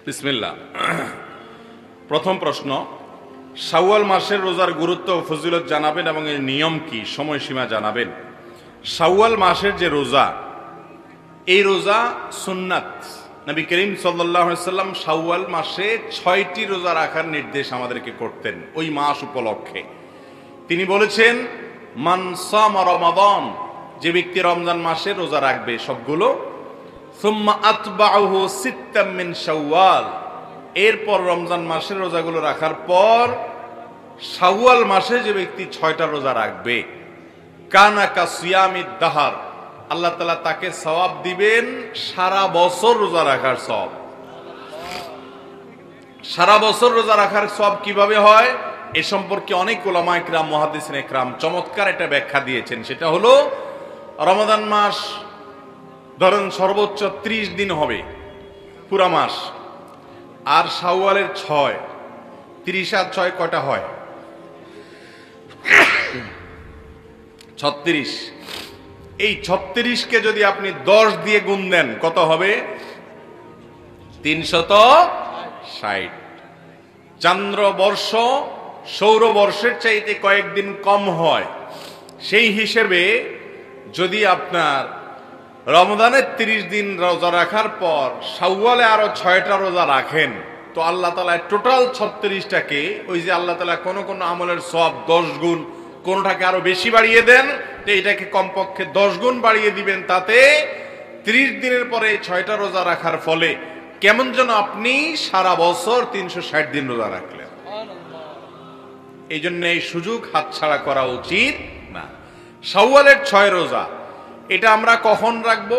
বিসমিল্লাহ। প্রথম প্রশ্ন, শাওয়াল মাসের রোজার গুরুত্ব ও ফজিলত জানাবেন এবং এর নিয়ম কি, সময়সীমা জানাবেন। শাওয়াল মাসের যে রোজা, এই রোজা সুন্নাত। নবী করিম সাল্লাল্লাহু আলাইহি সাল্লাম শাওয়াল মাসে 6টি রোজা রাখার নির্দেশ আমাদেরকে করতেন ওই মাস উপলক্ষে। তিনি বলেছেন, মান সামা রমাদান, যে ব্যক্তি রমজান মাসে রোজা রাখবে সবগুলো, সুম্মা আতবাউহু সিত্তাম মিন শাওয়াল, এরপর রমজান মাসের রোজাগুলো রাখার পর শাওয়াল মাসে যে ব্যক্তি 6টা রোজা রাখবে, কানা কা সিয়ামিদ দাহার, আল্লাহ তাআলা তাকে সওয়াব দিবেন সারা বছর রোজা রাখার সওয়াব। সারা বছর রোজা রাখার সওয়াব কিভাবে হয় এ সম্পর্কে অনেক উলামা ইকরাম, মুহাদ্দিসিন ইকরাম চমৎকার একটা ব্যাখ্যা দিয়েছেন। সেটা হলো, রমাদান মাস ধরেন সর্বোচ্চ 30 দিন হবে পুরা মাস, আর শাওয়ালের 6, 30 আর 6 কয়টা হয়? 36। এই 36কে যদি আপনি 10 দিয়ে গুণ দেন কত হবে? 360। চান্দ্রবর্ষ সৌরবর্ষের চাইতে কয়েকদিন কম হয়। সেই হিসেবে যদি আপনার রমজানের 30 দিন রোজা রাখার পর শাওয়ালে আরো 6টা রোজা রাখেন, তো আল্লাহ তাআলা টোটাল 36টাকে, ওই যে আল্লাহ তাআলা কোন কোন আমলের সওয়াব 10 গুণ, কোনটাকে আরো বেশি বাড়িয়ে দেন, তো এটাকে কমপক্ষে 10 গুণ বাড়িয়ে দিবেন। তাতে 30 দিনের পরে 6টা রোজা রাখার ফলে কেমন যেন আপনি সারা বছর 360 দিন রোজা রাখলেন। এই জন্য এই সুযোগ হাতছাড়া করা উচিত না। শাওয়ালের 6 রোজা, এটা আমরা কখন রাখবো?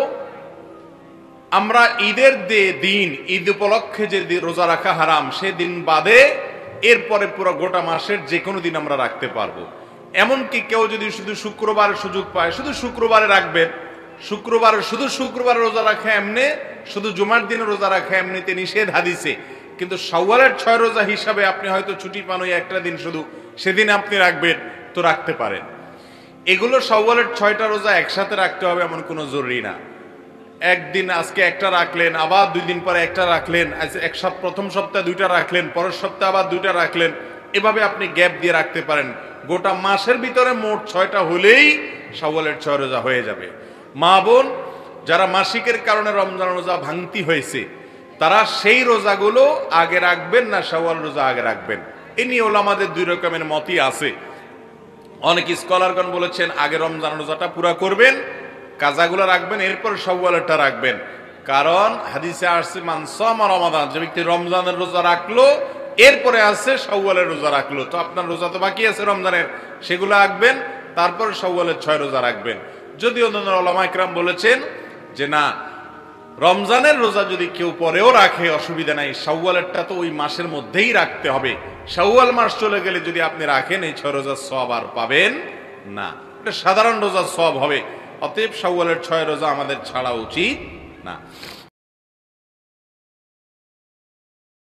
আমরা ঈদের দিন, ঈদ উপলক্ষে যে রোজা রাখা হারাম সেদিন বাদে এরপরে পুরো গোটা মাসের যে কোনো দিন আমরা রাখতে পারবো। এমনকি কেউ যদি শুধু শুক্রবারের সুযোগ পায়, শুধু শুক্রবারে রাখবেন। শুধু শুক্রবারে রোজা রাখা এমনি, শুধু জুমার দিনে রোজা রাখা এমনিতে নিষেধ হাদিসে। কিন্তু শাওয়ালের 6 রোজা হিসাবে আপনি হয়তো ছুটি পান ওই একটা দিন, শুধু সেদিন আপনি রাখবেন, তো রাখতে পারেন। এগুলো শাওয়ালের 6টা রোজা একসাথে রাখতে হবে এমন কোনো জরুরি না। একদিন আজকে একটা রাখলেন, আবার 2 দিন পরে একটা রাখলেন, প্রথম সপ্তাহে 2টা রাখলেন, পরের সপ্তাহে আবার 2টা রাখলেন, এভাবে আপনি গ্যাপ দিয়ে রাখতে পারেন। গোটা মাসের ভিতরে মোট 6টা হলেই শাওয়ালের 6 রোজা হয়ে যাবে। মা বোন যারা মাসিকের কারণে রমজান রোজা ভাঙতি হয়েছে, তারা সেই রোজাগুলো আগে রাখবেন না শাওয়াল রোজা আগে রাখবেন, এ নিয়ে ওলামাদের 2 রকমের মতই আছে। অনেক স্কলারগণ বলেছেন আগে রমজান রোজাটা পুরা করবেন, কাজাগুলো রাখবেন, এরপর শাওয়ালেরটা রাখবেন। কারণ হাদিসে আসছে, মান সামা রমাদান, যে ব্যক্তি রমজানের রোজা রাখলো এরপরে আসছে শাওয়ালের রোজা রাখলো, তো আপনার রোজা তো বাকি আছে রমজানের, সেগুলো রাখবেন, তারপর শাওয়ালের 6 রোজা রাখবেন। যদিও অন্যান্য উলামা ইকরাম বলেছেন যে না, রমজানের রোজা যদি কেউ পরেও রাখে অসুবিধা নাই, শাওয়ালেরটা তো ওই মাসের মধ্যেই রাখতে হবে। শাওয়াল মাস চলে গেলে যদি আপনি রাখেন, এই 6 রোজার সওয়াব আর পাবেন না, এটা সাধারণ রোজার সওয়াব হবে। অতএব শাওয়ালের 6 রোজা আমাদের ছাড়া উচিত না।